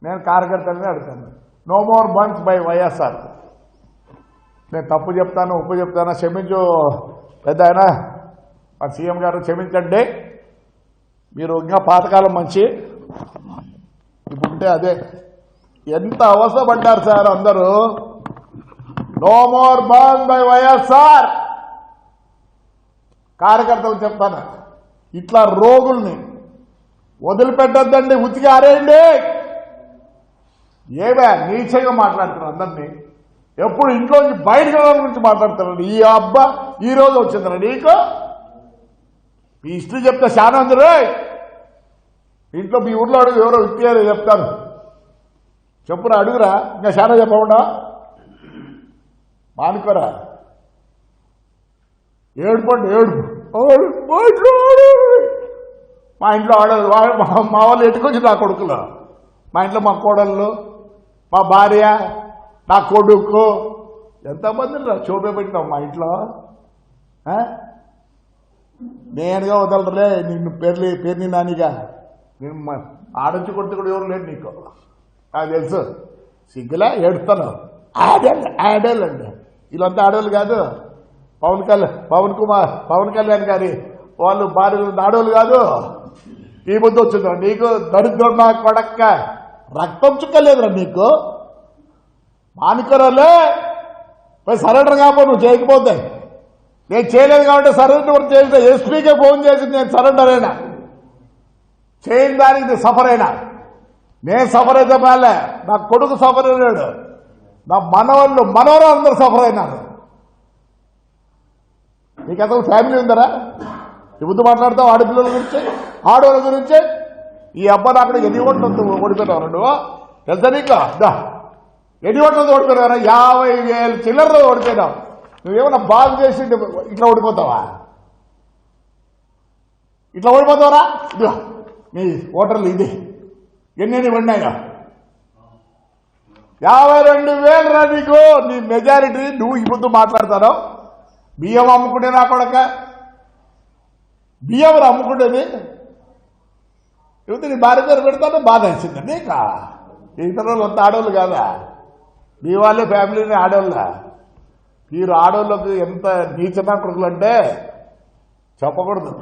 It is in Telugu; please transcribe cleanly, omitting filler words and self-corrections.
నేను కార్యకర్తలనే అడుగుతాను. No more bunks by YSR. నేను తప్పు చెప్తాను, ఉప్పు చెప్తాను, క్షమించు పెద్ద ఆయన మా సీఎం గారు, క్షమించండి. మీరు ఇంకా పాతకాలం మంచి ఇప్పుడుంటే అదే. ఎంత అవసరపడ్డారు సార్ అందరూ. No more bunks by YSR. కార్యకర్తలు చెప్తాను, ఇట్లా రోగుల్ని వదిలిపెట్టద్దండి, ఉతికి ఆరేయండి. ఏవే నీచంగా మాట్లాడుతున్నారు అందరినీ. ఎప్పుడు ఇంట్లోంచి బయటకు గురించి మాట్లాడుతున్నాడు. ఈ అబ్బా ఈ రోజు వచ్చిందిరా నీకు. మీ హిస్టరీ చెప్తే చాలా అందరూ ఇంట్లో మీ ఊర్లో అడుగు, ఎవరో ఇప్పారు చెప్తాను. చెప్పురా, అడుగురా, ఇంకా చాలా చెప్పకుండా మానుకోరా. ఏడుపండి, ఏడుపు. మా ఇంట్లో ఆడవాళ్ళు, మా వాళ్ళు ఎట్టుకొచ్చి నా కొడుకులు, మా ఇంట్లో మా కోడళ్ళు, మా భార్య, నా కొడుకు, ఎంతమంది చూపే పెట్టినావు మా ఇంట్లో. నేనుగా వదలరులే నిన్ను పేర్ని నానిగా. నేను ఆడొచ్చి కొడుతు కూడా ఎవరు లేడు నీకు, నాకు తెలుసు. సిగ్గులా ఏడుస్తాను. ఆడేళ్ళండి వీళ్ళంతా ఆడవాళ్ళు కాదు. పవన్ కళ్యాణ్ గారి వాళ్ళు భార్యలు ఆడవాళ్ళు కాదు. ఈ ముద్దు వచ్చిందిరా నీకు. దరిద్రం నా కొడక్క, రక్తం చుక్కలేదురా నీకు. మానుకోరాలే, పోయి సరెండర్ కాపో. నువ్వు చేయకపోతే నేను చేయలేదు కాబట్టి సరెండర్ చేసిన ఎస్పీకే ఫోన్ చేసి నేను సరెండర్ అయినా. చేయని దానికి సఫర్ అయినా. నేను సఫర్ అయితే బాలే, నా కొడుకు సఫర్ అయినాడు, నా మనవరు అందరూ సఫర్ అయినారు. నీకు అసలు ఫ్యామిలీ ఉందరా? ఈ ముందు మాట్లాడతావు ఆడపిల్లల గురించి, ఆడవాళ్ళ గురించి. ఈ అబ్బాయి అక్కడ ఎన్ని ఓట్లతో ఓడిపోయినావు నువ్వు తెలుసా నీకు? ఎన్ని ఓట్లతో ఓడిపోయినారా? 50,000 చిల్లరతో ఓడిపోయినావు. నువ్వేమన్నా బాగు చేసి ఇట్లా ఓడిపోతావా? ఇట్లా ఓడిపోతావరా? నీ ఓటర్లు ఇది ఎన్ని పడినాయో 52,000 రా నీకు. నీ మెజారిటీ. నువ్వు ఈ ముందు మాట్లాడతాను. బియ్యం అమ్ముకుంటే నా కొడక, బియ్యం అమ్ముకుంటేది ఇవన్నీ నీ భార్య పేరు పెడతాను. బాధ వచ్చింది నీకా? ఇతరులు అంత ఆడవాళ్ళు కాదా? మీ వాళ్ళే ఫ్యామిలీని ఆడవాళ్ళ. మీరు ఆడవాళ్ళకి ఎంత నీచనా కొడుకులు అంటే చెప్పకూడదు.